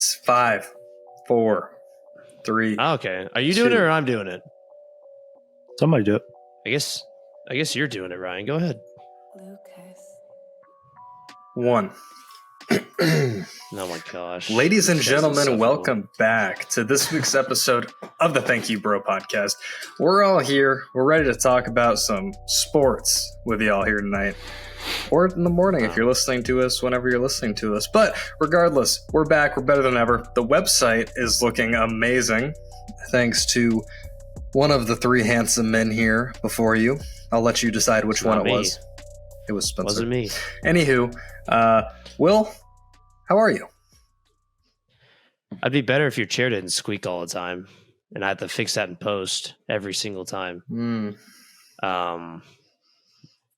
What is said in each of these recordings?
It's 5, 4, 3. Okay. Are you doing it or I'm doing it? Somebody do it. I guess you're doing it, Ryan. Go ahead. Lucas. 1. Oh my gosh. Ladies and This guy's gentlemen, insufferable. welcome back to this week's episode of the Thank You Bro podcast. We're all here. We're ready to talk about some sports with y'all here tonight. Or in the morning if you're listening to us, whenever you're listening to us. But regardless, we're back. We're better than ever. The website is looking amazing thanks to one of the three handsome men here before you. I'll let you decide which one it was. It was Spencer. Wasn't me. Anywho, Will, how are you? I'd be better if your chair didn't squeak all the time and I had to fix that in post every single time.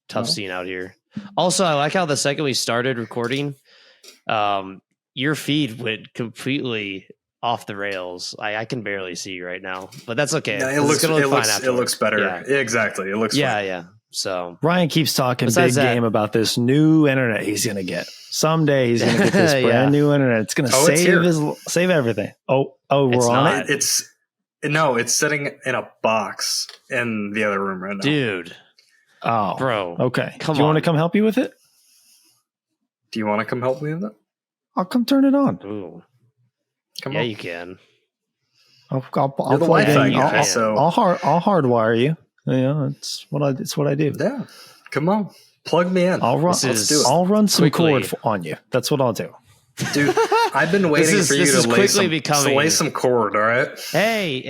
Tough scene out here. Also, I like how the second we started recording, your feed went completely off the rails. I can barely see you right now, but that's okay. Yeah, it looks better. Yeah. Exactly. It looks fine. Yeah. So Ryan keeps talking Besides big that- game about this new internet he's going to get. Someday he's going to get this Yeah. brand new internet. It's going to it's here. save everything. Oh, we're It's on not. it. It's sitting in a box in the other room right now. dude, Oh, bro. okay. Come Do you want on. to come help you with it? Do you want to come help me with it? I'll come turn it on. Ooh. Come Yeah, on. you can. I'll You're the plug Wi-Fi in. guy, I'll, so I'll hardwire you. It's what I do. yeah. Come on. Plug me in. I'll run. This do is- it. I'll run some quickly- cord on you. That's what I'll do. Dude, I've been waiting is- for you this to is lay quickly becoming- lay some cord, all right? Hey.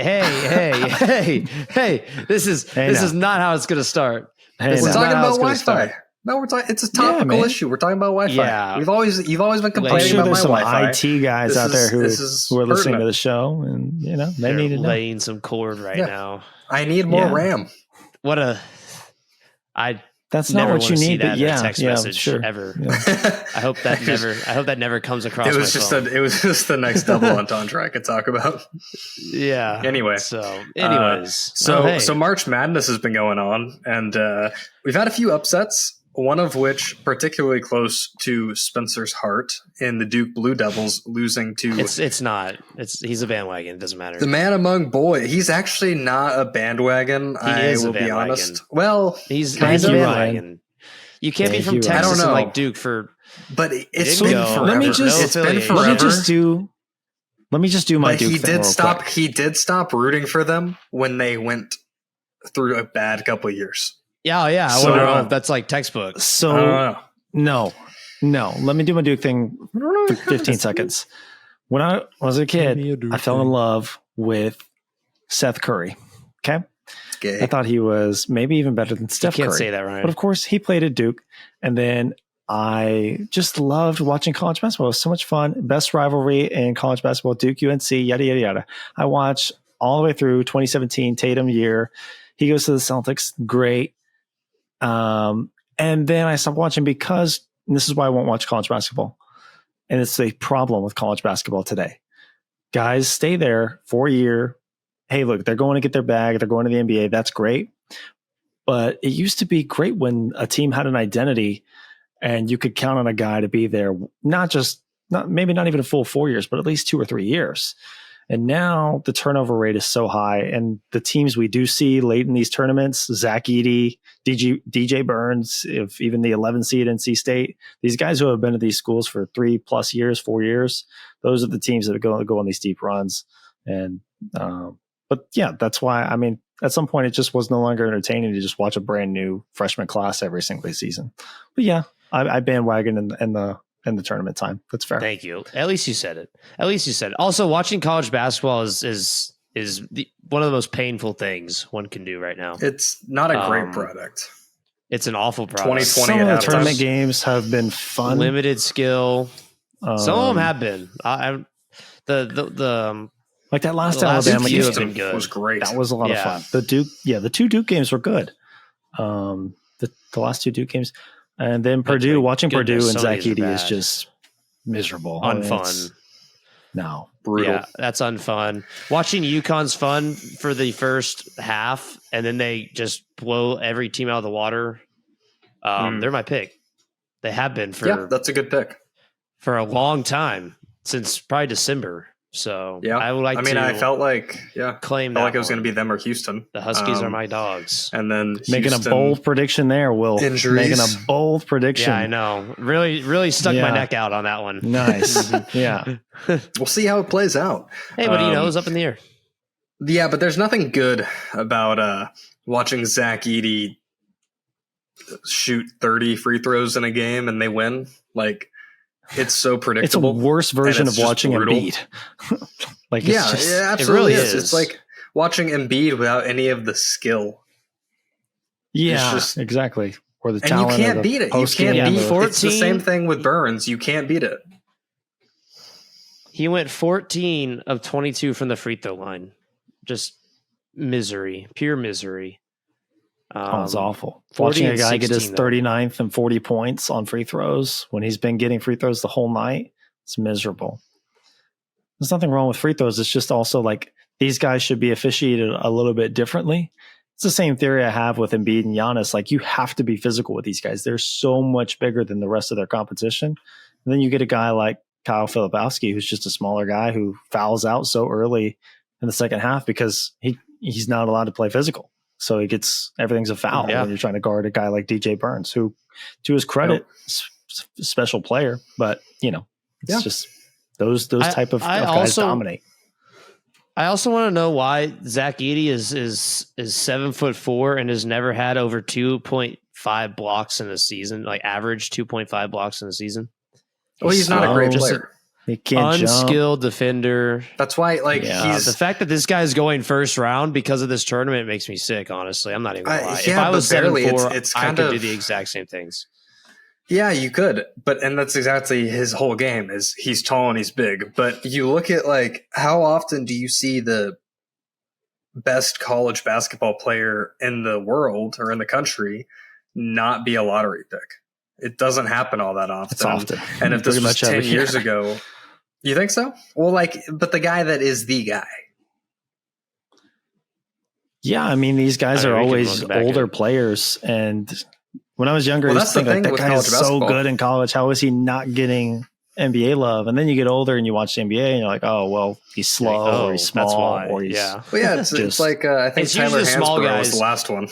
This is not how it's gonna start. Hey, This We're is now, talking not how about it's gonna Wi-Fi. start. No, we're talking. It's a topical man. issue. We're talking about Wi-Fi. Yeah. You've always been I'm complaining sure about there's my some Wi-Fi. IT guys This out there is- who this is are listening to pertinent. the show, and they They're need to know. laying some cord right Yeah. now. I need more Yeah. RAM. What a I That's not never what want you to see need, that but in yeah, a text yeah, message sure. ever. Yeah. I hope that never comes across It my was just phone. it was just the next double entendre I could talk about. Yeah. Anyway. So, anyways. So March Madness has been going on, and we've had a few upsets. One of which particularly close to Spencer's heart in the Duke Blue Devils losing to it's not. He's a bandwagon. It doesn't matter. the man among boys. He's actually not a bandwagon. I is a will be bandwagon. honest. Well, He's kind a of. bandwagon. You can't be Thank from you, Ryan. Texas I don't and know. like Duke for. but it's Didn't been go. forever. Let me just- it's been affiliation. forever. Let me just do my But Duke he thing did real stop. quick. He did stop rooting for them when they went through a bad couple of years. Yeah. I So, wonder if that's like textbook. I don't So know. no. Let me do my Duke thing for 15 seconds. When I was a kid, I fell in love with Seth Curry. Okay, Gay. I thought he was maybe even better than Steph You can't Curry. say that, Ryan. But of course, he played at Duke. And then I just loved watching college basketball. It was so much fun. Best rivalry in college basketball, Duke, UNC, yada, yada, yada. I watched all the way through 2017 Tatum year. He goes to the Celtics. Great. And then I stopped watching because and this is why I won't watch college basketball. And it's a problem with college basketball today. Guys stay there for a year. Hey, look, they're going to get their bag. They're going to the NBA. That's great. But it used to be great when a team had an identity and you could count on a guy to be there, maybe not even a full 4 years, but at least 2 or 3 years. And now the turnover rate is so high. And the teams we do see late in these tournaments, Zach Edey, DJ Burns, if even the 11 seed NC State, these guys who have been at these schools for 3+ years, 4 years, those are the teams that are going to go on these deep runs. And, but yeah, that's why, I mean, at some point it just was no longer entertaining to just watch a brand new freshman class every single season. But yeah, I bandwagon in the tournament time. That's fair. Thank you. At least you said it. Also, watching college basketball is one of the most painful things one can do right now. It's not a great product. It's an awful product. 2020 Some of at the halftime. tournament games have been fun. Limited skill. Some of them have been. The Like that last The last Alabama few game have been good. was great. That was a lot of Yeah. fun. The 2 Duke games were good. The last 2 Duke games, and then Purdue. my Watching Purdue goodness, and some of Zach these are Edey is bad. just miserable. I mean, unfun. No, brutal. Yeah, that's unfun. Watching UConn's fun for the first half, and then they just blow every team out of the water. They're my pick. They have been Yeah, that's a good pick. for a long time. since probably December. So Yeah, I would like to. I felt like claim I felt that like it was going to one. be them or Houston. The Huskies are my dogs. And then Making Houston, a bold prediction there, Will. injuries. Making a bold prediction. Yeah, I know. Really stuck my neck out on that one. Nice. Yeah. We'll see how it plays out. Hey, what do you know? It's up in the air. Yeah, but there's nothing good about watching Zach Edey shoot 30 free throws in a game and they win. Like, it's so It's a predictable. worse version of just watching brutal. Embiid. Like, Yeah, it's just, it absolutely really is. is. It's like watching Embiid without any of the skill. yeah, just- exactly. Or the And you talent. can't or the beat it. You post can't game beat or- it. It's the 14. same thing with Burns. You can't beat it. He went 14 of 22 from the free throw line. Just misery, pure misery. Oh, it's awful. 40 Watching a and guy get his 16 though. 39th and 40 points on free throws when he's been getting free throws the whole night, it's miserable. There's nothing wrong with free throws. It's just also like these guys should be officiated a little bit differently. It's the same theory I have with Embiid and Giannis. Like, you have to be physical with these guys. They're so much bigger than the rest of their competition. And then you get a guy like Kyle Filipowski, who's just a smaller guy who fouls out so early in the second half because he's not allowed to play physical. So he gets everything's a foul when you're trying to guard a guy like DJ Burns, who, to his credit, special player, but it's just those type of guys also dominate. I also want to know why Zach Edey is 7'4" and has never had over 2.5 blocks in a season, like average 2.5 blocks in a season. Well, he's not a great Just player. He can't unskilled jump. defender. That's why, he's The fact that this guy's going first round because of this tournament makes me sick. Honestly, I'm not even gonna lie. If yeah, I was but barely. 7'4", It's I kind could of do the exact same things. Yeah, you could, and that's exactly his whole game is he's tall and he's big. But you look at how often do you see the best college basketball player in the world or in the country not be a lottery pick? It doesn't happen all that often. It's often. And if this Pretty was much 10 every years year. ago, you think so? Well, but the guy that is the guy. Yeah, I mean, these guys are we can always look back older at- players. And when I was younger, Well, I used that's to the think thing that with guy college is so basketball. good in college. How is he not getting NBA love? And then you get older and you watch the NBA and you're like, oh, well, he's slow or he's small that's why. or he's Yeah. Well, yeah, it's Just- like I think It's Tyler usually the small Hansbrough was guys. the last one.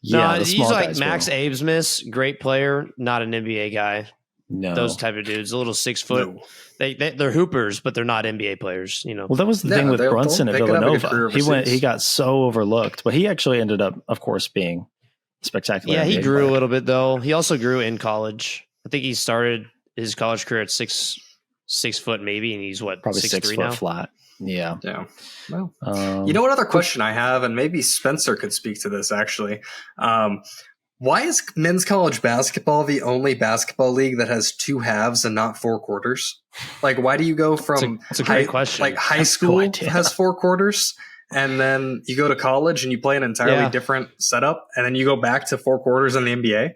yeah, No, the he's small like guys Max will. Abesmith, great player, not an NBA guy. No. Those type of dudes, a little 6 foot. No. They're hoopers, but they're not NBA players. Well, that was the Yeah, thing with they'll- Brunson at they could have a good Villanova. career He overseas. got so overlooked, but he actually ended up, of course, being spectacular. Yeah, he NBA grew player. a little bit though. He also grew in college. I think he started his college career at 6 foot maybe, and he's what Probably 6'3" 6 foot now. flat. Yeah. Yeah. Well, Um, you know what other question I have, and maybe Spencer could speak to this actually. Why is men's college basketball the only basketball league that has 2 halves and not 4 quarters? Like, why do you go from It's a great question. Like high No school idea. has 4 quarters, and then you go to college and you play an entirely Yeah. different setup, and then you go back to 4 quarters in the NBA?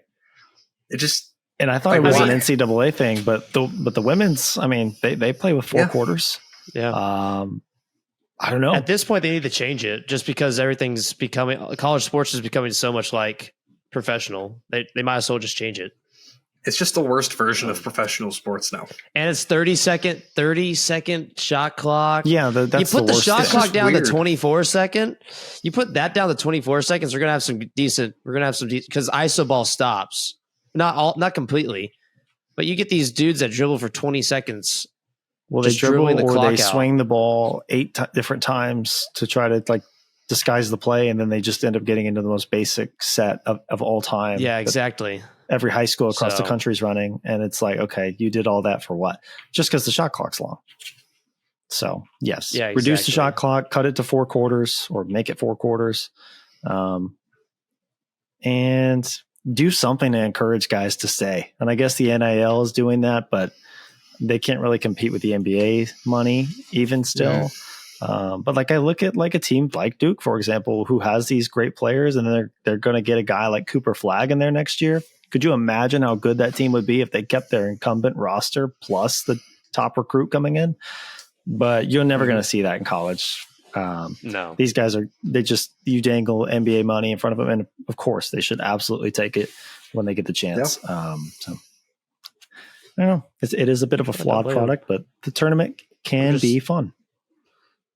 It just and I thought like, it was why? an NCAA thing, but the women's, I mean, they play with 4 Yeah. quarters. Yeah. I don't know. At this point, they need to change it just because everything's becoming college sports is becoming so much like professional. They might as well just change it. it's just the worst version of professional sports now. And it's 30 second shot clock. Yeah, that's you put the worst shot thing. clock just down weird. to 24 second. You put that down to 24 seconds. We're gonna have some decent. Because ISO ball stops. Not completely, but you get these dudes that dribble for 20 seconds. Well, they just dribble dribbling the or clock they out. swing the ball 8 different times to try to disguise the play, and then they just end up getting into the most basic set of all time. Yeah, that exactly. every high school across the So- country is running, and it's like, okay, you did all that for what? Just because the shot clock's long. So yes, Yeah, reduce the exactly. shot clock, cut it to 4 quarters, or make it 4 quarters, and do something to encourage guys to stay. And I guess the NIL is doing that, but they can't really compete with the NBA money even still. But I look at a team like Duke, for example, who has these great players, and they're going to get a guy like Cooper Flagg in there next year. Could you imagine how good that team would be if they kept their incumbent roster plus the top recruit coming in? But you're never going to see that in college. No. These guys you dangle NBA money in front of them, and of course they should absolutely take it when they get the chance. So I don't know. It is a bit of a flawed product, but the tournament can be fun.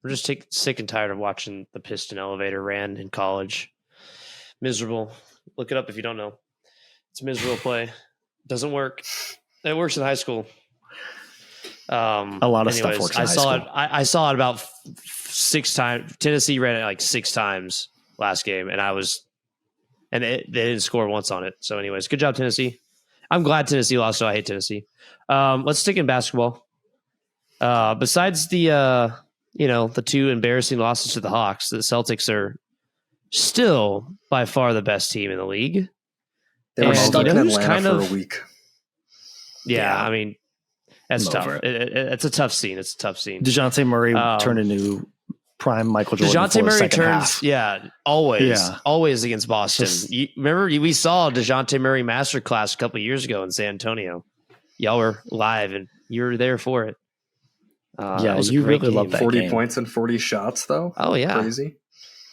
We're just sick and tired of watching the piston elevator ran in college. Miserable. Look it up if you don't know. It's a miserable play. Doesn't work. It works in high school. A lot of stuff works in high school. I saw it about 6 times. Tennessee ran it like 6 times last game, and they didn't score once on it. So anyways, good job, Tennessee. I'm glad Tennessee lost, so I hate Tennessee. Let's stick in basketball. Besides the 2 embarrassing losses to the Hawks, the Celtics are still by far the best team in the league. They were stuck in Atlanta for a week. Yeah, I mean, that's tough. It's a tough scene. It's a tough scene. DeJounte Murray turned into prime Michael Jordan. DeJounte Murray turns, half. Always against Boston. Remember, we saw DeJounte Murray masterclass a couple of years ago in San Antonio. Y'all were live, and you were there for it. You really love that 40 game. points and 40 shots, though. Oh, yeah. Crazy.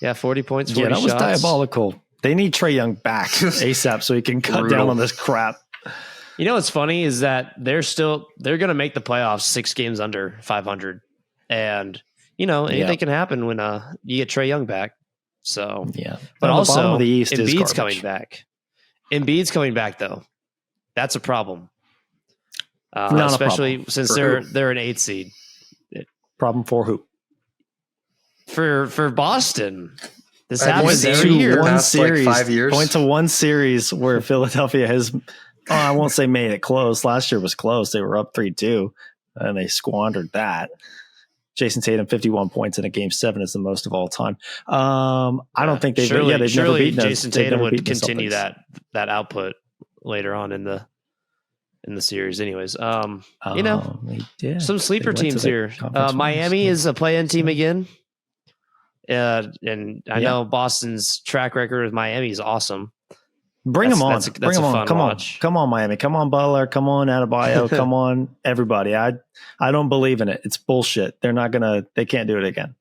Yeah, 40 points, 40 shots. Yeah, that was diabolical. They need Trae Young back ASAP so he can cut down on this crap. You know what's funny is that they're going to make the playoffs 6 games under 500. And, anything can happen when you get Trae Young back. So, yeah. But also, the East Embiid's coming back. Embiid's coming back, though. That's a problem. Especially since they're an 8 seed. Problem for who? For Boston. This happens every year. One series, 5 years. Point to one series where Philadelphia has, I won't say made it close. Last year was close. They were up 3-2, and they squandered that. Jason Tatum, 51 points in a game 7 is the most of all time. I don't think they've never beaten Jason Tatum would continue that output later on in the series. Anyways, some sleeper teams here. Miami is a play-in team again. And I know Boston's track record with Miami is awesome. Bring them on. Bring them on. Come on, Miami. Come on, Butler. Come on, Adebayo. Come on, everybody. I don't believe in it. It's bullshit. They can't do it again.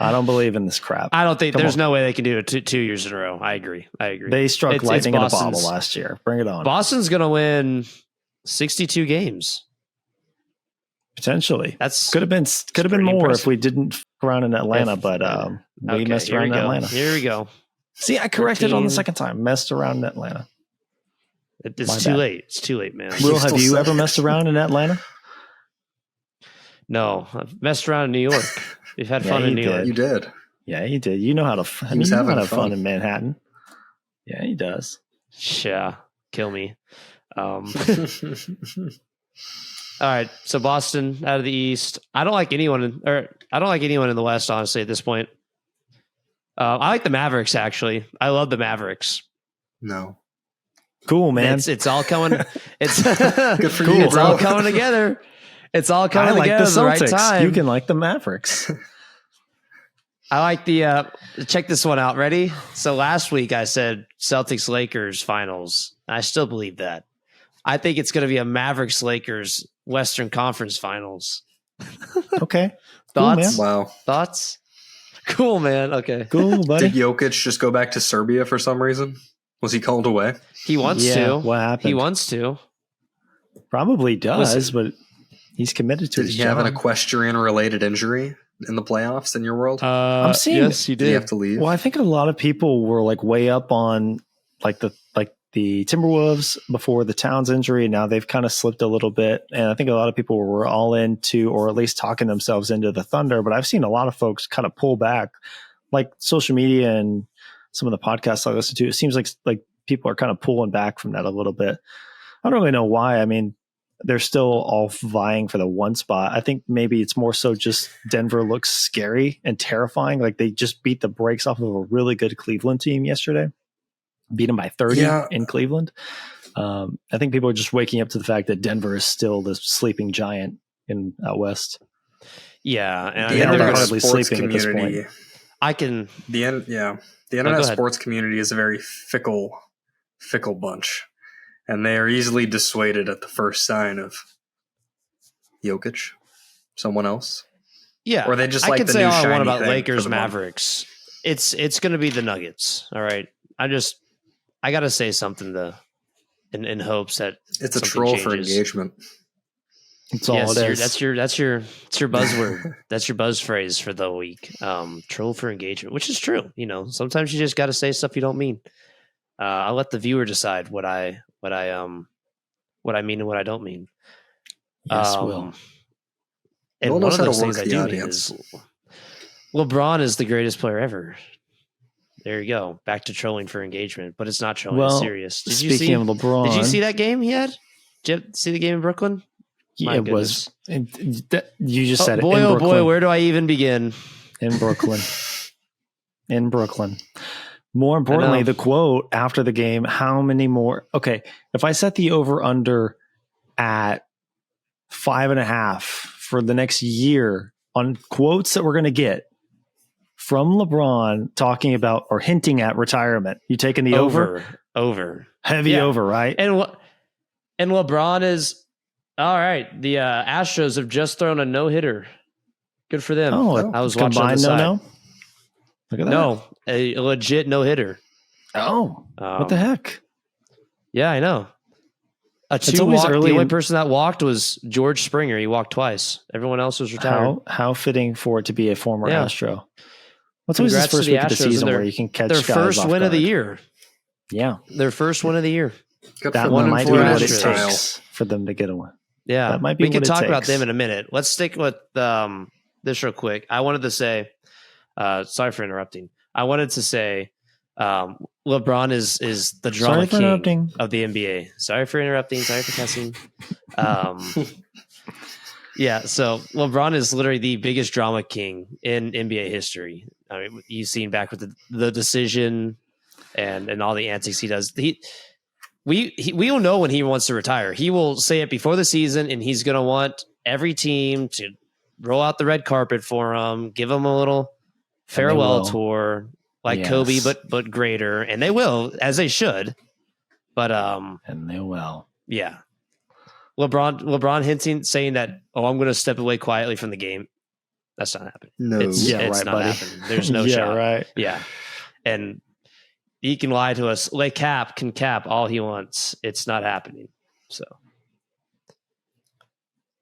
I don't believe in this crap. I don't think there's no way they can do it 2 years in a row. I agree. They struck lightning in a bottle last year. Bring it on. Boston's going to win 62 games. Potentially. Could have been more impressive if we didn't f around in Atlanta, but we messed around in Atlanta. Here we go. See, I corrected on the second time. Messed around in Atlanta. It's too late. It's too late, man. Will, have you ever messed around in Atlanta? No, I've messed around in New York. We've had fun in New York. You did. Yeah, you did. You know how to have fun in Manhattan. Yeah, he does. Yeah, kill me. All right, so Boston out of the East. I don't like anyone in the West, honestly, at this point. I like the Mavericks, actually. I love the Mavericks. No. Cool, man. It's all coming. It's good for you. It's all coming together. It's all coming together at the right time. You can like the Mavericks. I like the check this one out. Ready? So last week I said Celtics Lakers finals. I still believe that. I think it's going to be a Mavericks Lakers Western Conference Finals. Okay. Thoughts? Cool, wow. Thoughts? Cool, man. Okay. Cool, buddy. Did Jokic just go back to Serbia for some reason? Was he called away? He wants to. What happened? He wants to. Probably does, but he's committed to his job. Did he have an equestrian-related injury in the playoffs in your world? I'm seeing. Yes, he did. Did he have to leave? Well, I think a lot of people were way up on the Timberwolves before the Towns injury. Now they've kind of slipped a little bit. And I think a lot of people were all into, or at least talking themselves into the Thunder. But I've seen a lot of folks kind of pull back, like social media and some of the podcasts I listen to. It seems like people are kind of pulling back from that a little bit. I don't really know why. I mean, they're still all vying for the 1 spot. I think maybe it's more so just Denver looks scary and terrifying. Like they just beat the brakes off of a really good Cleveland team yesterday. Beat them by 30 in Cleveland. I think people are just waking up to the fact that Denver is still the sleeping giant out west. Yeah, and the internet sports community. The internet sports community is a very fickle bunch, and they are easily dissuaded at the first sign of Jokic, someone else. Yeah, or they just I like can the say new all I shiny want about thing Lakers Mavericks. It's going to be the Nuggets. All right, I got to say something to in hopes that It's a something troll for changes. engagement. That's all it is. That's your buzzword. That's your buzz phrase for the week. Troll for engagement, which is true. You know, sometimes you just got to say stuff you don't mean. I'll let the viewer decide what I mean and what I don't mean. Yes, Will. And Will one knows of how to those things I work the do audience. mean is LeBron is the greatest player ever. There you go. Back to trolling for engagement, but it's not trolling. It's serious. Speaking of LeBron, did you see that game he had? Did you see the game in Brooklyn? Yeah, it was. You just said it. Boy, in oh Brooklyn. boy, where do I even begin? In Brooklyn. In Brooklyn. More importantly, the quote after the game, how many more? Okay, if I set the over-under at 5.5 for the next year on quotes that we're going to get from LeBron talking about or hinting at retirement, you taking the over? Over. Heavy over, right? And LeBron is... All right, the Astros have just thrown a no-hitter. Good for them. I was watching on the side. No. Look at that. No, a legit no-hitter. Oh, what the heck? Yeah, I know. The only person that walked was George Springer. He walked twice. Everyone else was retired. How fitting for it to be a former Astro. What's always his first week of the season where you can catch their guys first off win of the guard. year. Yeah. Their first win of the year. That one might be what it takes for them to get a win. Yeah, that might be. We can talk about them in a minute. Let's stick with this real quick. I wanted to say, sorry for interrupting. I wanted to say, LeBron is the drama king of the NBA. Sorry for interrupting. Sorry for cussing. Yeah, so LeBron is literally the biggest drama king in NBA history. I mean, you've seen back with the decision and all the antics he does. We will know when he wants to retire. He will say it before the season, and he's going to want every team to roll out the red carpet for him, give him a little farewell tour, like Kobe, but greater. And they will, as they should. But and they will. Yeah, LeBron hinting, saying that, I'm going to step away quietly from the game. That's not happening. No, it's not buddy. happening. There's no yeah, shot. Right. Yeah, and he can lie to us. Like Cap can cap all he wants. It's not happening. So,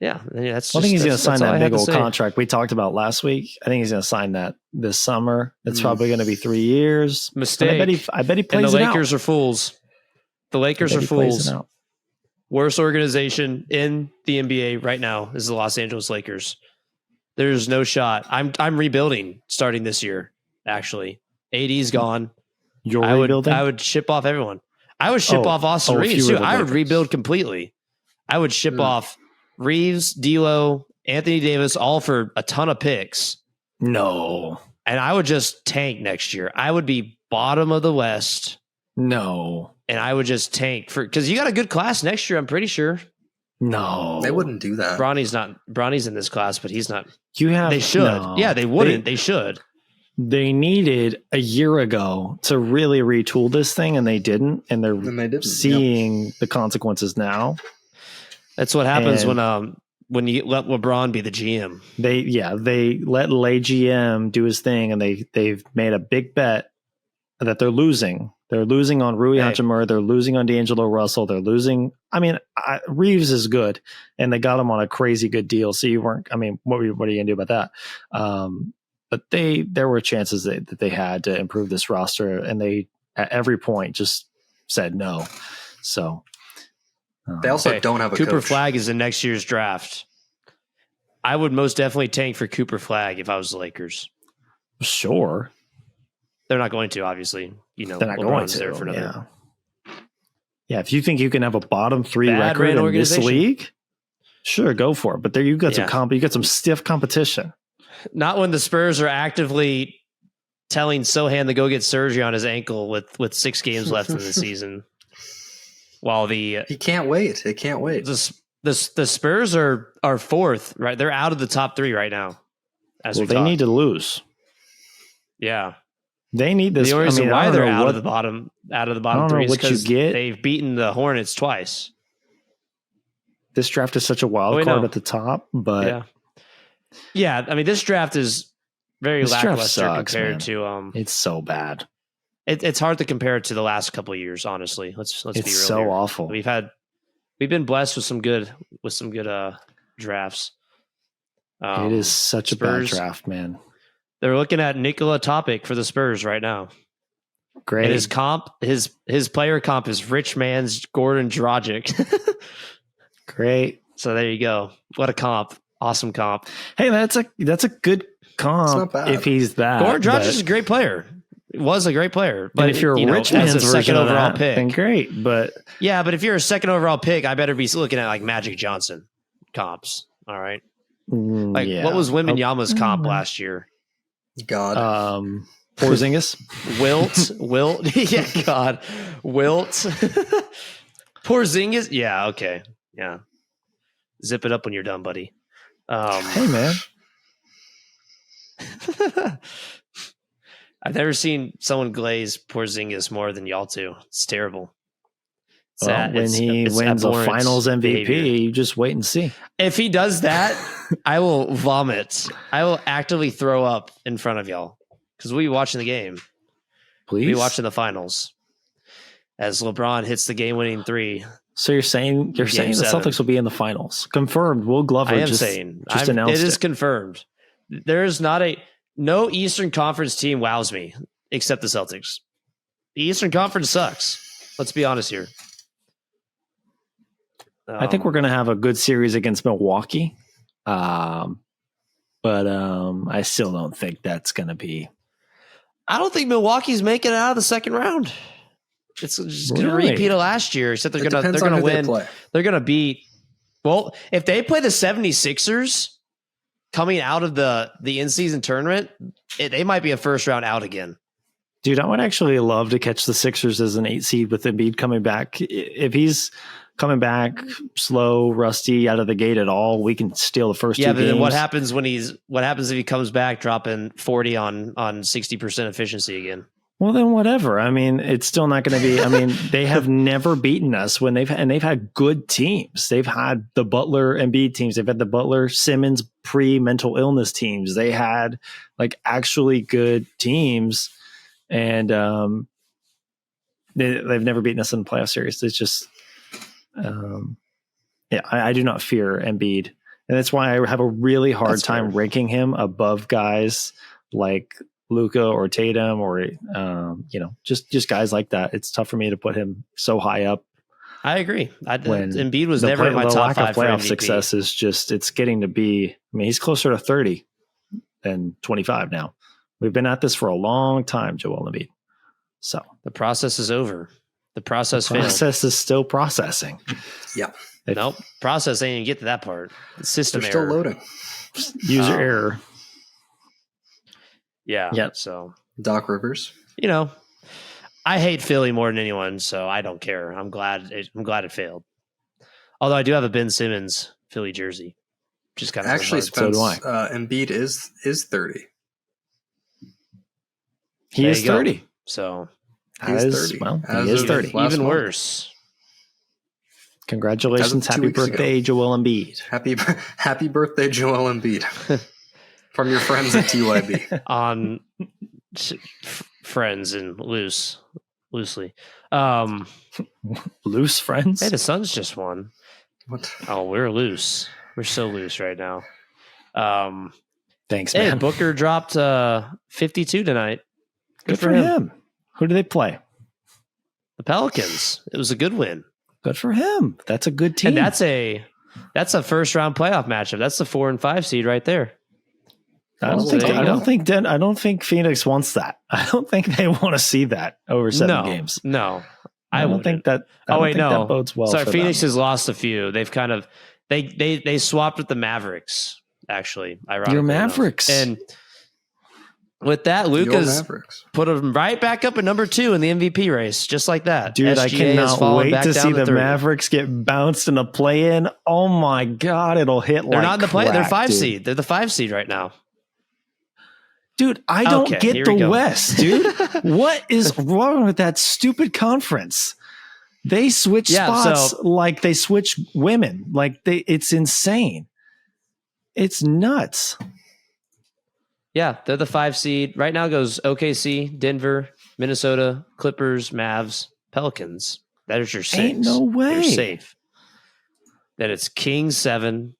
yeah, that's. I think he's going to sign that big old contract we talked about last week. I think he's going to sign that this summer. It's probably going to be 3 years. Mistake. I bet he plays and it the Lakers out. are fools. The Lakers are fools. Worst organization in the NBA right now is the Los Angeles Lakers. There's no shot. I'm rebuilding starting this year. Actually, AD's gone. You're rebuilding? I would ship off everyone. I would ship off Austin Reeves too. I would rebuild completely. I would ship off Reeves, D'Lo, Anthony Davis, all for a ton of picks. No. And I would just tank next year. I would be bottom of the West. No. And I would just tank because you got a good class next year, I'm pretty sure. No. They wouldn't do that. Bronny's in this class, but he's not. They should. No. Yeah, they wouldn't. They should. They needed a year ago to really retool this thing, and they didn't. And they're seeing the consequences now. That's what happens when you let LeBron be the GM. They let Lay GM do his thing, and they've made a big bet that they're losing. They're losing on Rui Hachimura. They're losing on D'Angelo Russell. They're losing. I mean, Reeves is good, and they got him on a crazy good deal. So you weren't. I mean, what are you going to do about that? But there were chances that they had to improve this roster, and they at every point just said no. So they also don't have a Cooper coach. Flagg is in next year's draft. I would most definitely tank for Cooper Flagg if I was the Lakers. Sure. They're not going to, obviously. You know, they're not going to. There for another. Yeah, if you think you can have a bottom 3 record in this league, sure, go for it. But there you got you got some stiff competition. Not when the Spurs are actively telling Sohan to go get surgery on his ankle with 6 games left in the season. While he can't wait. They can't wait. The Spurs are 4th, right? They're out of the top 3 right now. They need to lose. Yeah. They need this. The only reason why they're out of the bottom 3 is because they've beaten the Hornets twice. This draft is such a wild card at the top, but yeah. I mean, this draft is very lackluster compared to. It's so bad. It's hard to compare it to the last couple of years. Honestly, let's be real. It's so here. awful. We've been blessed with some good drafts. It is such a bad Spurs, draft, man. They're looking at Nikola Topic for the Spurs right now. Great. And his player comp is rich man's Gordon Dragic. Great. So there you go. What a comp. Awesome comp. Hey, that's a good comp if he's that. Gordon Dragic is a great player. Was a great player. But if you're a rich man's as a second overall pick, then great. But yeah, but if you're a second overall pick, I better be looking at like Magic Johnson comps. All right. Like what was Wembanyama's comp last year? God. Porzingis. Wilt. Yeah, God. Wilt. Porzingis. Yeah, okay. Yeah. Zip it up when you're done, buddy. Hey, man. I've never seen someone glaze Porzingis more than y'all two. It's terrible. When he wins a finals MVP, behavior. You just wait and see. If he does that, I will vomit. I will actively throw up in front of y'all because we'll be watching the game. Please? We'll be watching the finals as LeBron hits the game-winning 3. So you're saying the Celtics will be in the finals? Confirmed. Will Glover announced it is confirmed. There is no Eastern Conference team wows me except the Celtics. The Eastern Conference sucks. Let's be honest here. I think we're going to have a good series against Milwaukee. But I still don't think that's going to be. I don't think Milwaukee's making it out of the second round. It's just going to repeat of last year, except they're going to win. They're going to beat. Well, if they play the 76ers coming out of the in-season tournament, they might be a first round out again. Dude, I would actually love to catch the Sixers as an 8 seed with Embiid coming back. If he's coming back slow, rusty out of the gate at all, we can steal the first 2 games. Yeah, but then what happens if he comes back dropping 40 on 60% efficiency again? Well, then whatever. I mean, it's still not going to be. I mean, they have never beaten us when they've had good teams. They've had the Butler Embiid teams. They've had the Butler Simmons pre-mental illness teams. They had like actually good teams, and they've never beaten us in the playoff series. It's just, I do not fear Embiid, and that's why I have a really hard time ranking him above guys like Luka or Tatum or just guys like that. It's tough for me to put him so high up. I agree. Embiid was never in my top 5 playoff success. Is just it's getting to be. I mean, he's closer to 30 than 25 now. We've been at this for a long time, Joel Embiid. So the process is over. The process is still processing. Yeah. Nope. Process ain't even get to that part. The system They're error. Still loading. User error. Yeah. Yep. So Doc Rivers. I hate Philly more than anyone, so I don't care. I'm glad it failed. Although I do have a Ben Simmons Philly jersey, which is kind of actually Spence, so do I. Embiid is 30. He is 30. Go. So he's 30. Well, he is 30. Even worse. Congratulations! Happy birthday, Joel Embiid. Happy birthday, Joel Embiid. From your friends at TYB. On friends and loosely. Loose friends? Hey, the Suns just won. What? Oh, we're loose. We're so loose right now. Thanks, man. Hey, Booker dropped 52 tonight. Good for him. Who do they play? The Pelicans. It was a good win. Good for him. That's a good team. And that's a first round playoff matchup. That's the 4 and 5 seed right there. I don't think Phoenix wants that. I don't think they want to see that over 7 games. No, I don't think that. That bodes well. Sorry, for Phoenix them. has lost a few. They've kind of they swapped with the Mavericks. Actually, ironically, your Mavericks, and with that, Luka's put them right back up at number 2 in the MVP race, just like that. Dude, I cannot wait to see the 3. Mavericks get bounced in a play-in. Oh my god, it'll hit. They're not in the play. They're 5 dude. seed. They're the 5 seed right now. Dude, I don't get the West, dude. What is wrong with that stupid conference? They switch spots like they switch women. Like it's insane. It's nuts. Yeah, they're the 5 seed. Right now goes OKC, Denver, Minnesota, Clippers, Mavs, Pelicans. That is your 6. Ain't no way. You're safe. Then it's Kings 7,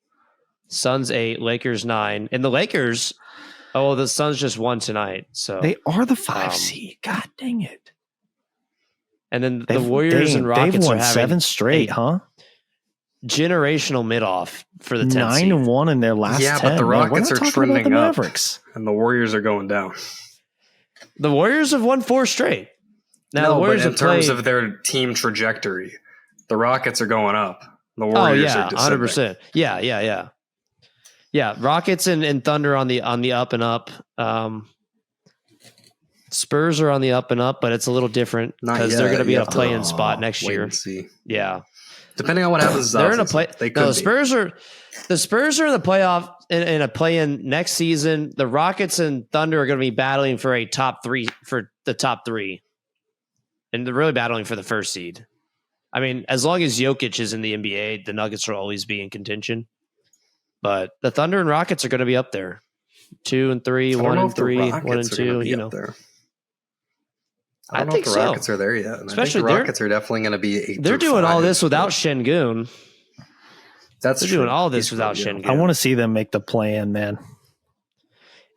Suns 8, Lakers 9. And the Lakers, the Suns just won tonight. So they are the 5 seed. God dang it. And then the Warriors and Rockets they've won are having 7 straight, huh? Generational mid-off for the 10th 9-1 in their last 10. Yeah, but the Rockets are trending up, Mavericks. and the Warriors are going down. The Warriors have won 4 straight. Now, the Warriors but in terms of their team trajectory, the Rockets are going up. The Warriors are descending. 100%. Yeah. Rockets and Thunder on the up and up. Spurs are on the up and up, but it's a little different because they're going to be in a play-in spot next year. See. Yeah. Depending on what happens, they're in a play. The Spurs are in the playoff in a play-in next season. The Rockets and Thunder are going to be battling for the top 3, and they're really battling for the first seed. I mean, as long as Jokic is in the NBA, the Nuggets will always be in contention. But the Thunder and Rockets are going to be up there, 2 and 3, 1 and 3, 1 and 2. You know, I don't know if the Rockets are there yet. And especially I think the Rockets are definitely going to be. They're doing all this without Şengün. They're doing all this without Şengün. I want to see them make the play-in, man.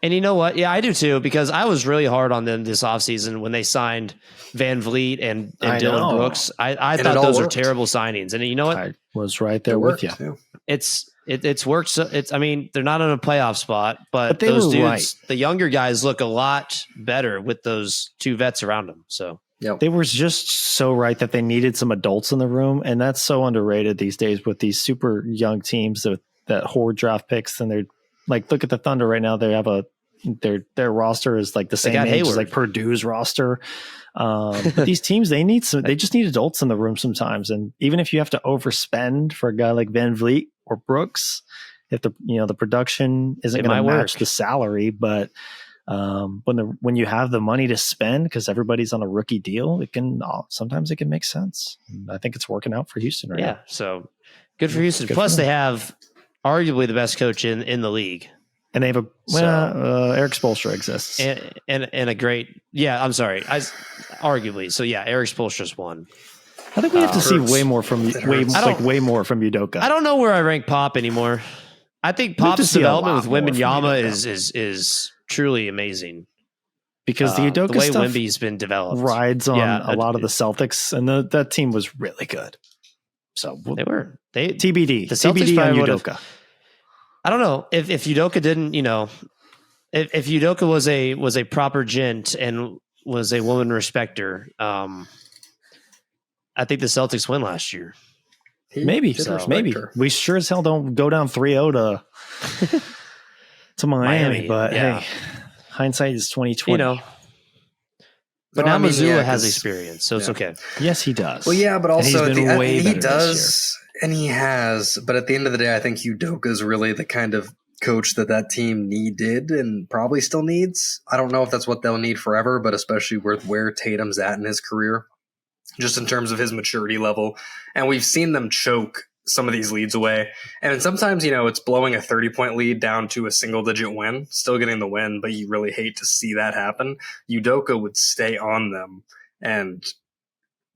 And you know what? Yeah, I do too, because I was really hard on them this offseason when they signed Van Vliet and Dylan Brooks. I thought those were terrible signings. And you know what? I was right there with you. Too. It's worked. So I mean, they're not in a playoff spot, but they those were dudes, right. The younger guys look a lot better with those 2 vets around them. So they were just so right that they needed some adults in the room. And that's so underrated these days with these super young teams that hoard draft picks. And they're like, look at the Thunder right now. They have their roster is like the same age as like Purdue's roster. But these teams, they just need adults in the room sometimes. And even if you have to overspend for a guy like Van Vliet or Brooks, if the production isn't going to match the salary, but when you have the money to spend because everybody's on a rookie deal, sometimes it can make sense. And I think it's working out for Houston right now. Yeah, so good for Houston. Plus, they have arguably the best coach in the league. And they have Eric Spoelstra exists, and a great arguably. So yeah, Eric Spoelstra's won. I think we have to see way more from Udoka. I don't know where I rank Pop anymore. I think Pop's development with Wembanyama is truly amazing because the Udoka the way stuff Wemby's been developed rides on a lot of the Celtics, and that team was really good. So they TBD. The Celtics TBD on Udoka. I don't know if Udoka didn't, if Udoka was a proper gent and was a woman respecter, I think the Celtics win last year. Maybe. We sure as hell don't go down 3-0 to Miami, but hey, hindsight is 2020. But now Missoula has experience, so it's okay. Yes, he does. Well, yeah, but also he does. And he has, but at the end of the day, I think Udoka is really the kind of coach that team needed and probably still needs. I don't know if that's what they'll need forever, but especially with where Tatum's at in his career, just in terms of his maturity level. And we've seen them choke some of these leads away. And sometimes, it's blowing a 30-point lead down to a single-digit win, still getting the win, but you really hate to see that happen. Udoka would stay on them and –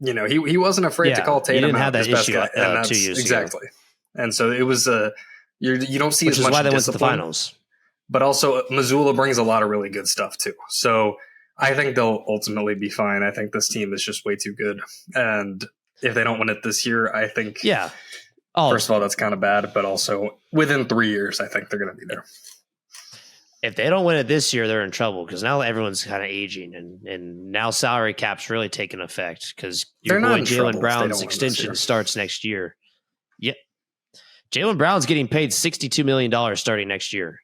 he wasn't afraid to call Tatum out his best guy. And 2 years exactly. Ago. And so it was you don't see as much why they discipline, went to the finals. But also Missoula brings a lot of really good stuff too. So I think they'll ultimately be fine. I think this team is just way too good. And if they don't win it this year, I think first of all, that's kind of bad. But also within 3 years, I think they're going to be there. If they don't win it this year, they're in trouble because now everyone's kind of aging and now salary cap's really taking effect because your boy Jaylen Brown's extension starts next year. Yeah. Jaylen Brown's getting paid $62 million starting next year.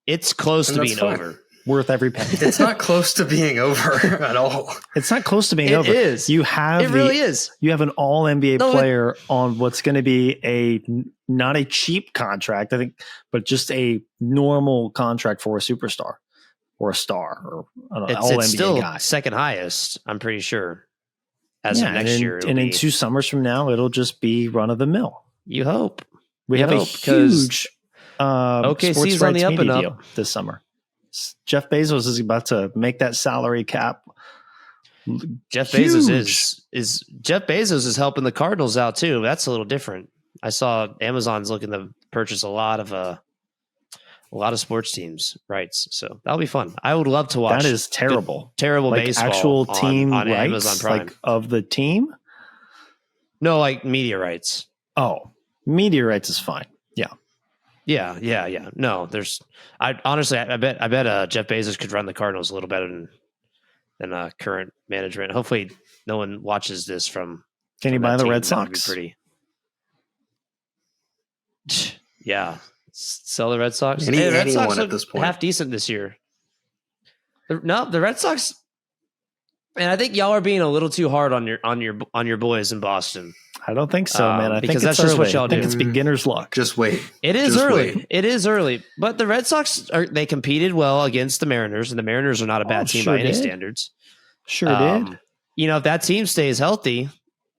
It's close to being over. Worth every penny. It's not close to being over at all. It's not close to being over. It is. It really is. You have an all NBA player on what's going to be not a cheap contract, I think, but just a normal contract for a superstar or a star or an all NBA still guy. Second highest, I'm pretty sure. As of next year. And in 2 summers from now, it'll just be run of the mill. You hope. We have a huge OKC's on the up and up deal this summer. Jeff Bezos is about to make that salary cap Jeff Huge. Bezos is Jeff Bezos is helping the Cardinals out too. That's a little different. I saw Amazon's looking to purchase a lot of sports teams rights, so that'll be fun. I would love to watch. That is terrible. Terrible Like baseball actual team on rights, Amazon Prime. like of the team. No, like media rights. Oh, media rights is fine. Yeah. No, I bet Jeff Bezos could run the Cardinals a little better than current management. Hopefully, no one watches this from. Can you from buy that the team. Red That would be Sox? pretty. Yeah, sell the Red Sox. Any- the Red anyone Sox at look this point. half decent this year. The Red Sox. And I think y'all are being a little too hard on your boys in Boston. I don't think so, man. I because think that's it's just what early. y'all I think do. it's beginner's luck. Just wait. It is Just early. wait. It is early. But the Red Sox they competed well against the Mariners, and the Mariners are not a bad team sure by any did. standards. Sure did. If that team stays healthy,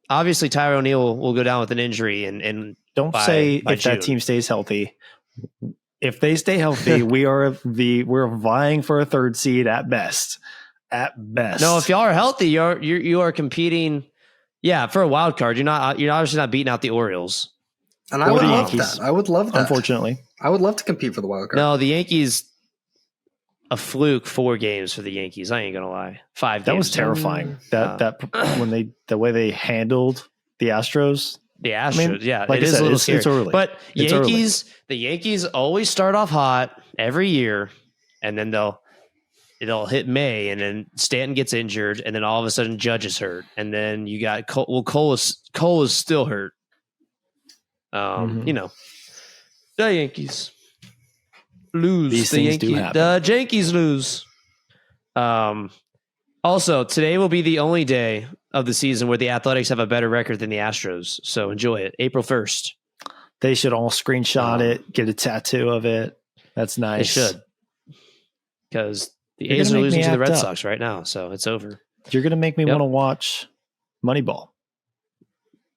obviously Tyler O'Neill will go down with an injury, and Don't by- say by if that June. team stays healthy. If they stay healthy, we're vying for a third seed at best. At best. no, if y'all are healthy, you are competing. Yeah, for a wild card, you're obviously not beating out the Orioles. And I Or would the love Yankees. that. I would love that. Unfortunately, I would love to compete for the wild card. No, the Yankees. A fluke 4 games for the Yankees. I ain't gonna lie. 5 games. that was terrifying. The way they handled the Astros. The Astros, I mean, yeah, like it I is said, a little it's scary. early. But It's the Yankees always start off hot every year, and then it'll hit May, and then Stanton gets injured, and then all of a sudden Judge is hurt, and then you got Cole. Well, Cole is still hurt. Mhm. The Yankees lose. These the things do Yankees, happen. the Yankees lose. Also, today will be the only day of the season where the Athletics have a better record than the Astros. So enjoy it. April 1st. They should all screenshot it, get a tattoo of it. That's They nice. should. Because the You're A's gonna are make losing me to the act Red up. Sox right now. So it's over. You're going to make me Yep. want to watch Moneyball.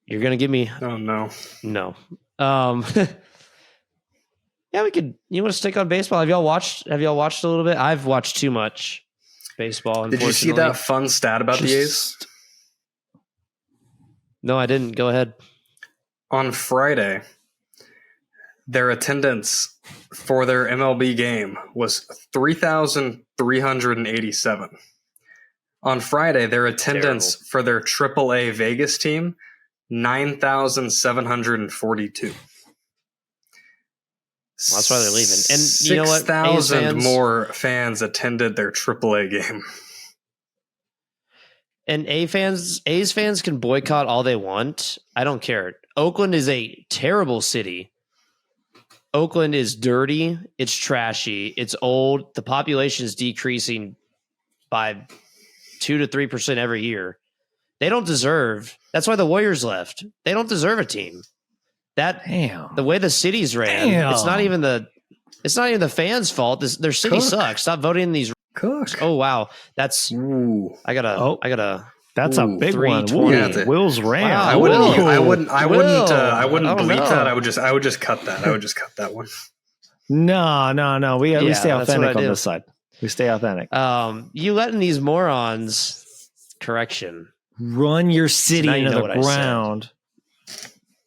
You're going to give me Oh no. no. Yeah, we could. You want to stick on baseball? Have y'all watched a little bit? I've watched too much baseball. Did you see unfortunately. that fun stat about the A's? Just- No, I didn't. Go ahead. On Friday, their attendance for their MLB game was 3,387. On Friday, their attendance for their AAA Vegas team, 9,742. Well, that's why they're leaving. And you know what? A's 6,000 fans- more fans attended their AAA game. And A's fans can boycott all they want. I don't care. Oakland is a terrible city. Oakland is dirty. It's trashy. It's old. The population is decreasing by 2 to 3% every year. They don't deserve. That's why the Warriors left. They don't deserve a team. Damn. The way the city's ran, Damn. it's not even the fans' fault. Their city Cook. sucks. Stop voting in these. Cook. Oh wow, that's Ooh. I gotta. That's a Ooh, big one. 320. Ooh, Will's ran. Wow, I wouldn't. Will. I wouldn't. I wouldn't. Will. I wouldn't I don't bleep know. that. I would just cut that. I would just cut that one. No. We Yeah, stay that's what authentic I on do. this side. We stay authentic. You letting these morons correction, Run your city now you into know the what I said. ground.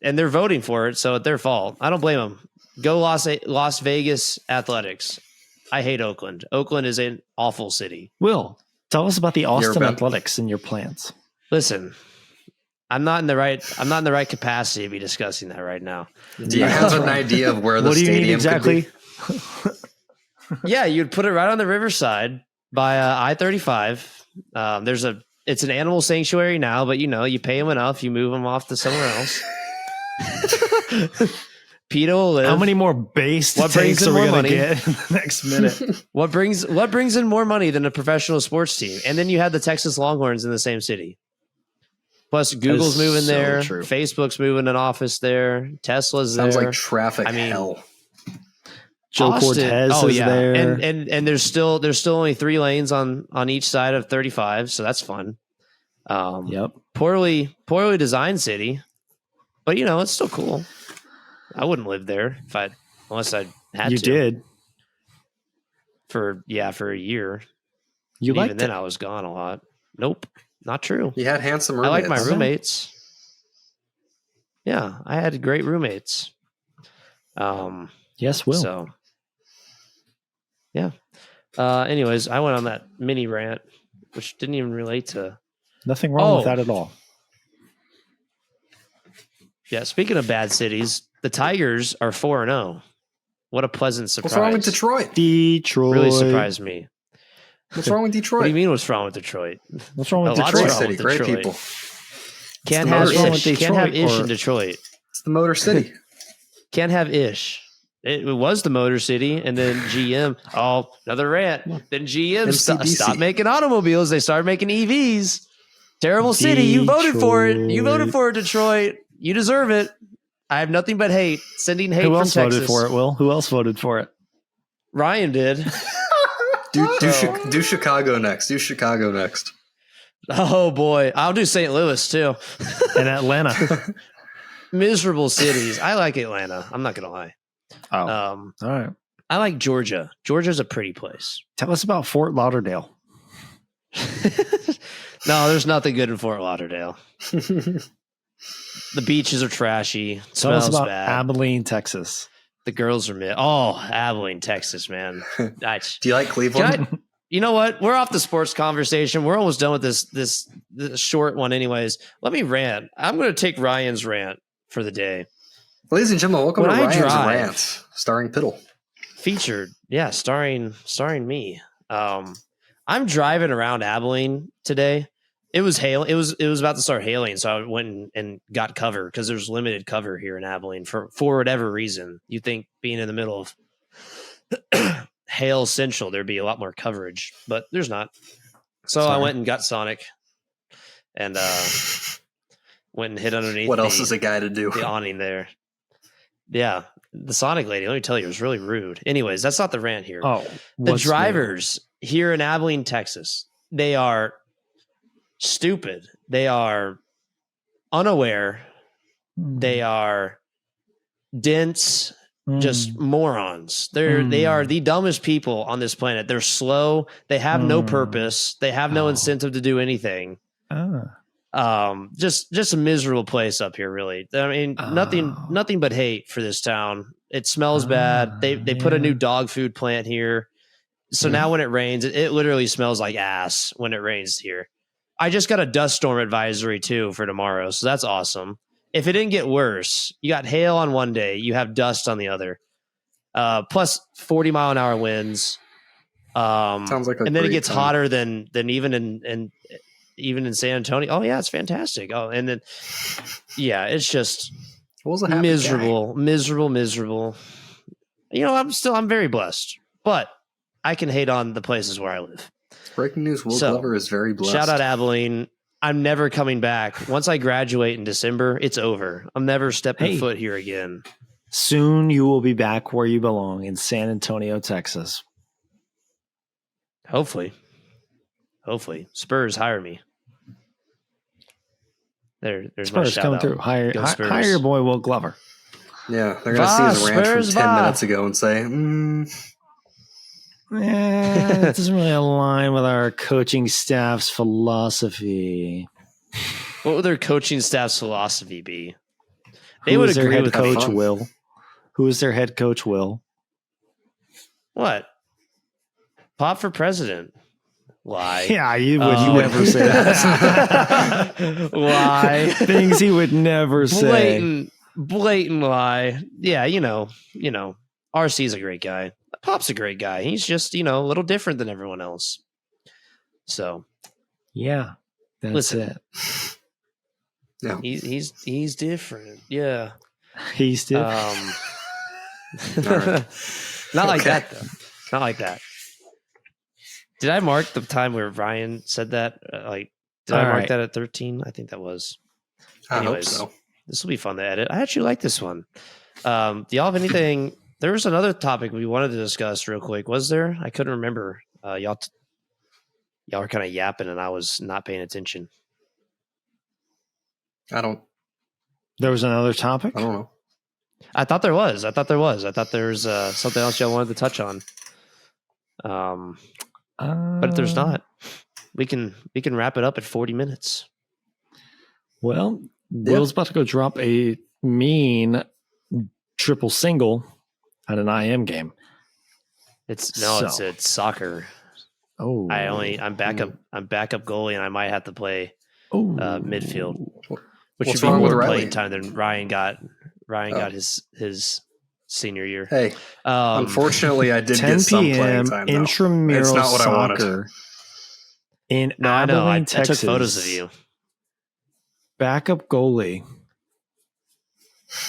and they're voting for it, so it's their fault. I don't blame them. Go Las Vegas Athletics. I hate Oakland. Oakland is an awful city. Will, tell us about the Austin been- Athletics and your plans. Listen, I'm not in the right capacity to be discussing that right now. Do you have an idea of where the What do you stadium need exactly? could Yeah, you'd put it right on the riverside by I-35. It's an animal sanctuary now, but you pay them enough, you move them off to somewhere else. PETA will live. How many more base What brings takes in are we more going to money? get in the next minute? What brings in more money than a professional sports team? And then you have the Texas Longhorns in the same city. Plus, Google's moving so there. true. Facebook's moving an office there. Tesla's there. sounds like traffic I mean, hell. Joe Austin- Cortez is there. and there's still only 3 lanes on each side of 35, so that's fun. Yep. Poorly designed city, but it's still cool. I wouldn't live there unless I had You to. did. For a year. You And even liked then, it. I was gone a lot. Nope. Not true. You had handsome I roommates. like my roommates. Yeah, I had great roommates. Yes, Will. So, yeah. Anyways, I went on that mini rant, which didn't even relate to. Nothing wrong with Oh. that at all. Yeah, speaking of bad cities, the Tigers are 4-0. What a pleasant surprise. What's wrong with Detroit? Detroit. Really surprised me. What's wrong with Detroit? What do you mean what's wrong with Detroit? What's wrong with A lot's Detroit? wrong City, with great Detroit. people. Can't the have Motor ish. City. Can't have Detroit ish or- in Detroit. It's the Motor City. Can't have ish. It was the Motor City, and then GM. Oh, another rant. Then GM MCDC. stopped making automobiles. They started making EVs. Terrible city. You voted for it. You voted for it, Detroit. You deserve it. I have nothing but hate. Sending hate Who from else Texas. voted for it, Will? Who else voted for it? Ryan did. Do Chicago next. Do Chicago next. Oh boy, I'll do St. Louis too. And Atlanta. Miserable cities. I like Atlanta. I'm not gonna lie. Oh, all right. I like Georgia. Georgia's a pretty place. Tell us about Fort Lauderdale. No, there's nothing good in Fort Lauderdale. The beaches are trashy. It Tell us smells about bad. Abilene, Texas. The girls are mid. Oh, Abilene, Texas, man. Do you like Cleveland? You know what? We're off the sports conversation. We're almost done with this short one, anyways. Let me rant. I'm going to take Ryan's rant for the day. Ladies and gentlemen, welcome When to I Ryan's drive- Rant, starring Piddle. Featured, yeah, starring me. I'm driving around Abilene today. It was hail. It was about to start hailing, so I went and got cover because there's limited cover here in Abilene for whatever reason. You think being in the middle of hail central, there'd be a lot more coverage, but there's not. So I went and got Sonic, and went and hid underneath. What else is a guy to do? The awning there. Yeah, the Sonic lady. Let me tell you, it was really rude. Anyways, that's not the rant here. Oh, The drivers here in Abilene, Texas, they are stupid. They are unaware. They are dense, just morons. They are the dumbest people on this planet. They're slow. They have no purpose. They have no incentive to do anything. Just a miserable place up here, really. I mean, nothing but hate for this town. It smells bad. They put a new dog food plant here. So now when it rains, it literally smells like ass when it rains here. I just got a dust storm advisory too for tomorrow. So that's awesome. If it didn't get worse, you got hail on one day, you have dust on the other. Plus 40-mile-an-hour winds. Sounds like a and then it great gets time. hotter than even in San Antonio. Oh yeah, it's fantastic. Oh, and then it's just Will's a happy miserable. You know, I'm very blessed, but I can hate on the places where I live. guy. Breaking news: Will So, Glover is very blessed. Shout out Abilene. I'm never coming back. Once I graduate in December, it's over. I'm never stepping foot here again. Soon you will be back where you belong in San Antonio, Texas. Hopefully. Spurs, hire me. There's my Spurs shout coming out. through. Hire Spurs. your boy Will Glover. Yeah, they're gonna see his rant Spurs, from 10 va. minutes ago and say, It doesn't really align with our coaching staff's philosophy. What would their coaching staff's philosophy be? They Who would is their agree head with coach, fun. Will? Who is their head coach, Will? What? Pop for president. Lie. Yeah, you would Oh. never say that. Lie. Things he would never say. Blatant lie. Yeah, you know, RC's a great guy. Pop's a great guy. He's just, a little different than everyone else. So Yeah, that's Listen. it. "No, he's different. Yeah. He's still. right. Not like Okay. that though. Not like that. Did I mark the time where Ryan said that? Did I All mark right. that at 13? I think that was. I hope Anyways. so." This will be fun to edit. I actually like this one. Do y'all have anything? There was another topic we wanted to discuss real quick. Was there? I couldn't remember. Y'all were kind of yapping and I was not paying attention. I don't There was another topic. know. I thought there was. I thought there was something else y'all wanted to touch on. But there's not. we can wrap it up at 40 minutes. Well, Will's about to go drop a mean triple single at an IM game. It's soccer. Oh, I'm backup goalie, and I might have to play midfield, which What's would be wrong with more Riley? playing time than Ryan got. Ryan got his senior year. Hey, unfortunately, I did 10 get some p.m. playing time. Though. intramural It's not what I wanted. soccer in No, I know. I Texas. took photos of you. Backup goalie.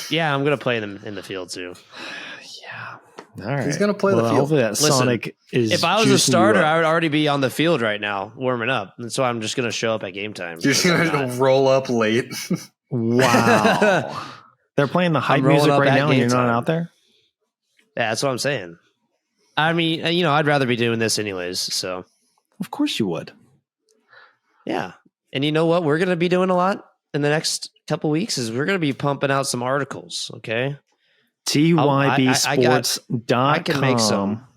Yeah, I'm gonna play them in the field too. Yeah. All right. He's gonna play the field. Hopefully that Listen, Sonic is. If I was a juicing you starter, up. I would already be on the field right now, warming up, and so I'm just gonna show up at game time. You're just gonna roll up late. Wow. They're playing the hype rolling music up right at now, and game you're not time. out there. Yeah, that's what I'm saying. I mean, I'd rather be doing this anyways. So Of course you would. yeah, and you know what? We're gonna be doing a lot in the next couple weeks. Is we're gonna be pumping out some articles. Okay. TYBsports.com.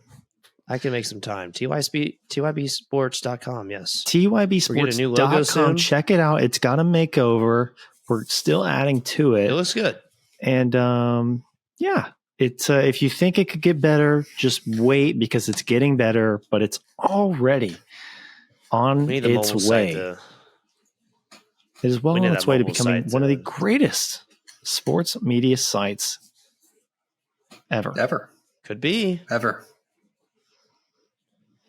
I can make some time. TYBsports.com. Yes. TYBsports.com. a new logo soon. Check it out. It's got a makeover. We're still adding to it. It looks good. And yeah, it's if you think it could get better, just wait because it's getting better, but it's already on We need the its mobile site way. to- It is well we need on that its way to mobile becoming site one of the to- greatest sports media sites ever. Could be. Ever.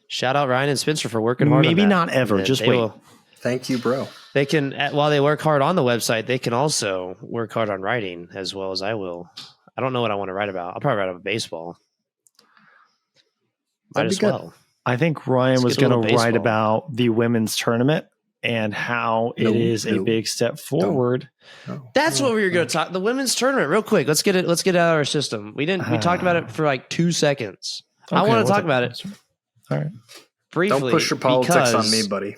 Shout out Ryan and Spencer for working hard. Maybe on that. not ever. And Just they wait. Thank you, bro. They can, while they work hard on the website, they can also work hard on writing as well as I will. I don't know what I want to write about. I'll probably write about baseball. Might That'd as be good. well. I think Ryan Let's was get a going to little write baseball. about the women's tournament and how it is a big step forward. That's what we were going to talk. The women's tournament, real quick. Let's get it out of our system. We talked about it for like 2 seconds. I want to talk about it All right. briefly. Don't push your politics on because me, buddy.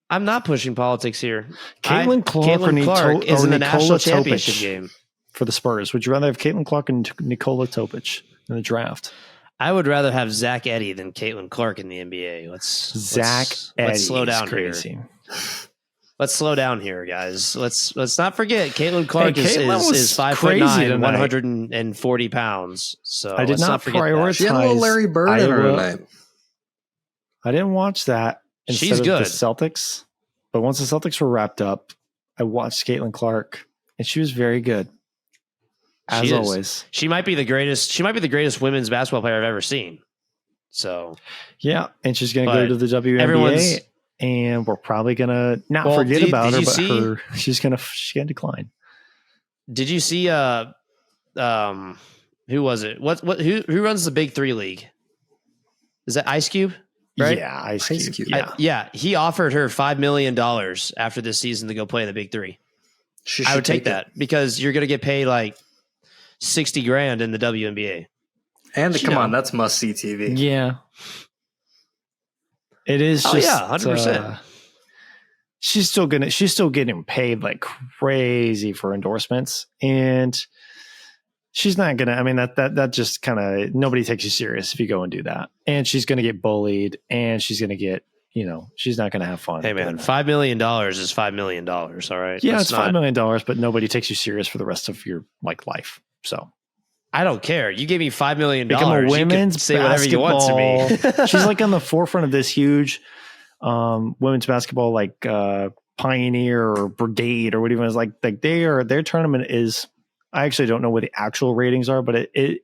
I'm not pushing politics here. Caitlin Clark is or in the Nikola national championship Topic game. for the Spurs. Would you rather have Caitlin Clark and Nikola Topic in the draft? I would rather have Zach Edey than Caitlin Clark in the NBA. Let's slow down crazy. here. Let's slow down here, guys. Let's not forget Caitlin Clark Caitlin was is 5'9", crazy 140 pounds. So I did let's not forget prioritize. She had a little Larry Bird in her tonight. I didn't watch that instead She's of good. the Celtics. But once the Celtics were wrapped up, I watched Caitlin Clark, and she was very good. As She is. always. She might be the greatest. She might be the greatest women's basketball player I've ever seen. So Yeah, and she's going to But go to the WNBA, everyone's- and we're probably going to not Well, forget did- about did her, you but see- she's going to decline. did you see? Who was it? Who runs the Big Three league? Is that Ice Cube? Right? Yeah, Ice Ice Cube. Cube. Yeah. He offered her $5 million after this season to go play in the Big Three. She I should would take that because you're going to get paid like $60,000 in the WNBA. And You come know. on, that's must see TV. Yeah. It is Oh, just yeah, 100%. She's still getting paid like crazy for endorsements, and she's not gonna. I mean that just kind of nobody takes you serious if you go and do that, and she's gonna get bullied, and she's gonna get she's not gonna have fun. Hey man, $5 million is $5 million. All right. Yeah, Let's it's $5 million, but nobody takes you serious for the rest of your life. So I don't care. You gave me $5 million. become a You can women's say whatever you want to me. basketball- She's like on the forefront of this huge women's basketball pioneer or brigade or whatever. It's like their tournament is. I actually don't know what the actual ratings are, but it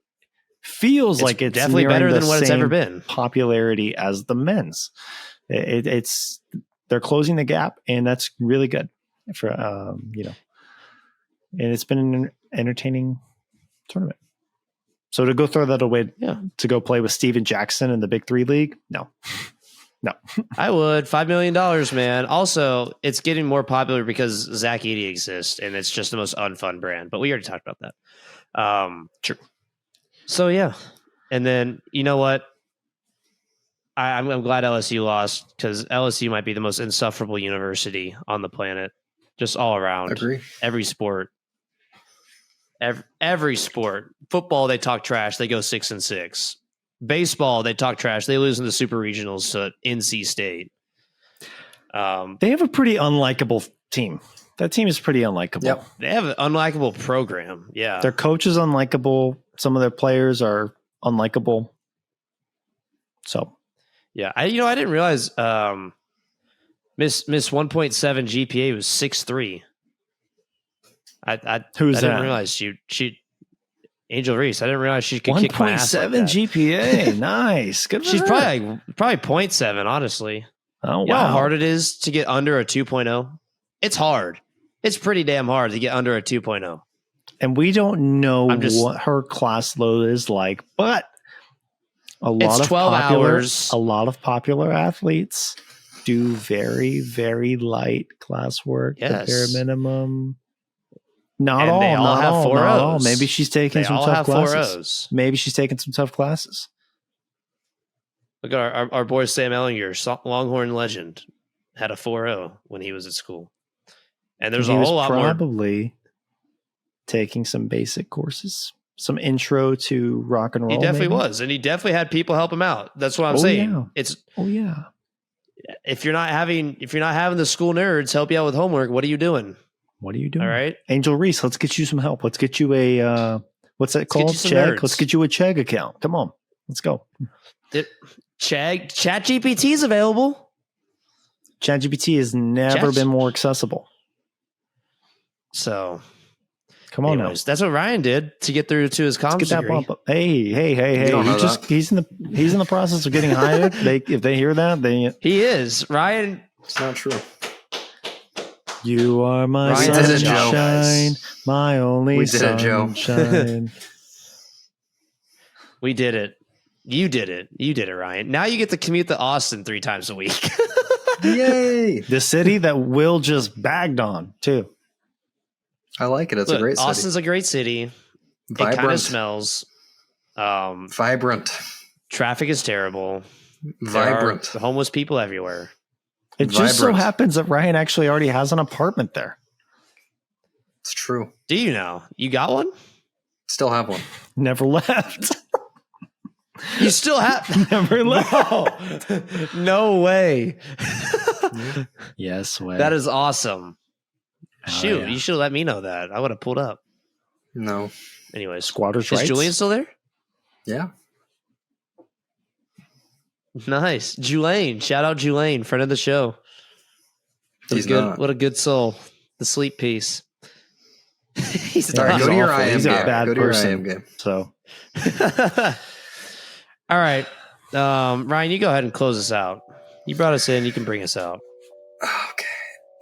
feels like it's definitely nearing better the than what it's same ever been. popularity as the men's. It's they're closing the gap, and that's really good for and it's been an entertaining tournament. So to go throw that away, to go play with Steven Jackson in the Big Three League, no. I would. $5 million, man. Also, it's getting more popular because Zach Edey exists, and it's just the most unfun brand. But we already talked about that. True. So yeah, and then you know what? I'm glad LSU lost because LSU might be the most insufferable university on the planet, just all around. Agree. Every sport. Every sport. Football, they talk trash. They go 6-6. Baseball, they talk trash. They lose in the super regionals to NC State. They have a pretty unlikable team. That team is pretty unlikable. Yep. They have an unlikable program. Yeah. Their coach is unlikable. Some of their players are unlikable. So, yeah. I didn't realize Miss 1.7 GPA was 6'3". Who's I that? didn't realize she Angel Reese. I didn't realize she could kick my ass like 1.7 that. GPA. Nice. Good for She's her. probably 0.7, honestly. Oh, wow. You know how hard it is to get under a 2.0? It's hard. It's pretty damn hard to get under a 2.0. And we don't know what her class load is like, but a lot of popular athletes do very, very light classwork. Yes. The bare minimum. Not And all. they all not have all. 4 Not all. O's. Maybe she's taking They some all tough have 4 classes. O's. Maybe she's taking some tough classes. Look at our boy Sam Ellinger, Longhorn legend, had a 4.0 when he was at school. And there's a whole lot more. Probably taking some basic courses, some intro to rock and roll. He definitely maybe? was, and he definitely had people help him out. That's what I'm saying. Yeah. If you're not having the school nerds help you out with homework, what are you doing? What are you doing? All right, Angel Reese, let's get you some help. Let's get you a what's that called? Chegg. Chegg. Let's get you a Chegg account. Come on, let's go. Chat GPT is available. ChatGPT has never been more accessible. So, come on, anyways, that's what Ryan did to get through to his comms get that degree. bump up. Hey! He's in the process of getting hired. If they hear that, he is Ryan. It's not true. You are my Ryan did it, Joe. sunshine, my only We did it, Joe. sunshine. We did it. You did it. You did it, Ryan. Now you get to commute to Austin 3 times a week. Yay! The city that Will just bagged on too. I like it. It's a great city. Austin's a great city. Vibrant. It kind of smells. Vibrant. Traffic is terrible. Vibrant. There are homeless people everywhere. It just so happens that Ryan actually already has an apartment there. It's true. Do you now? You got one? Still have one. Never left. You still have never left. No way. Yes, way. That is awesome. Shoot, yeah. you should have let me know that. I would have pulled up. No. Anyways, squatters' is rights. Julian still there? Yeah. Nice. Julane. Shout out Julane, friend of the show. What a good soul. The sleep piece. He's All right, go to your awful. IM He's a game. bad Go to your person. IM game. So, all right. Ryan, you go ahead and close us out. You brought us in. You can bring us out. Okay.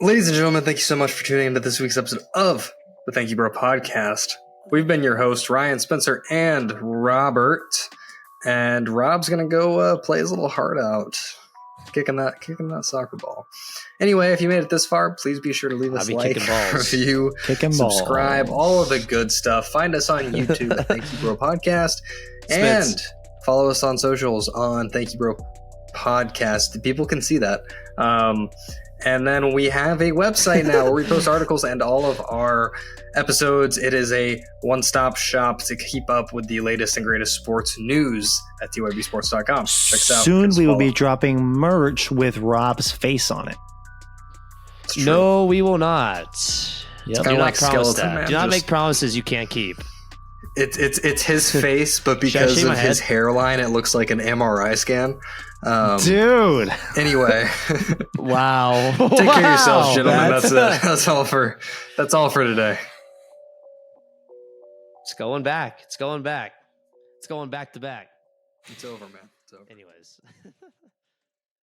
Ladies and gentlemen, thank you so much for tuning into this week's episode of the Thank You Bro podcast. We've been your hosts, Ryan, Spencer, and Robert. And Rob's going to go play his little heart out, kicking that soccer ball. Anyway, if you made it this far, please be sure to leave us a like, review, subscribe, all of the good stuff. Find us on YouTube at Thank You Bro Podcast. And follow us on socials on Thank You Bro Podcast. People can see that. And then we have a website now where we post articles and all of our episodes. It is a one-stop shop to keep up with the latest and greatest sports news at tybsports.com. Check us out. Soon we will be dropping merch with Rob's face on it. No, we will not. Yep. Do not like promise that. Man. Do not make promises you can't keep. It's his face, but because of his hairline, it looks like an MRI scan. Dude. Anyway. Wow. Take care of yourselves, gentlemen. That's it. That's all for today. It's going back. It's going back to back. It's over, man. It's over. Anyways.